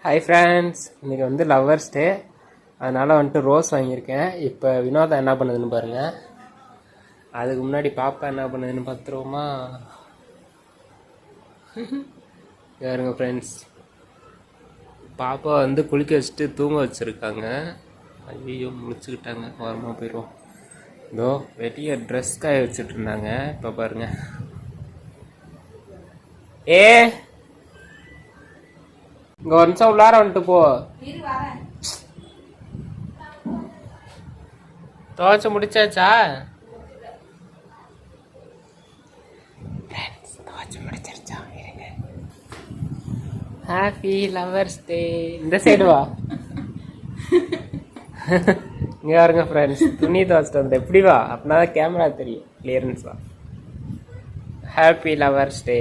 Hi friends, இன்றைக்கி வந்து lovers day. அதனால் வந்துட்டு ரோஸ் வாங்கியிருக்கேன். இப்போ வினோதா என்ன பண்ணுதுன்னு பாருங்கள். அதுக்கு முன்னாடி பாப்பா என்ன பண்ணுதுன்னு பார்த்துருவோமா? யாருங்க ஃப்ரெண்ட்ஸ், பாப்பா வந்து குளிக்க வச்சுட்டு தூங்க வச்சுருக்காங்க. ஐயோ முடிச்சுக்கிட்டாங்க, ஓரமாக போயிடுவோம். இதோ வெளியே ட்ரெஸ் காய வச்சுட்டு இருந்தாங்க. இப்போ பாருங்கள். இங்கே ஒரு நிமிஷம் உள்ளார வந்துட்டு போ. துவைச்சு முடிச்சாச்சா? துவைச்சு முடிச்சிருச்சா? இருங்க. Happy lovers day. இந்த சைடு வா. இங்கே பாருங்க ஃப்ரெண்ட்ஸ், துணி துவைச்சிட்டு வந்து எப்படி வா, அப்படின்னா தான் கேமரா தெரியும், கிளியரன்ஸ் வா. Happy lovers day.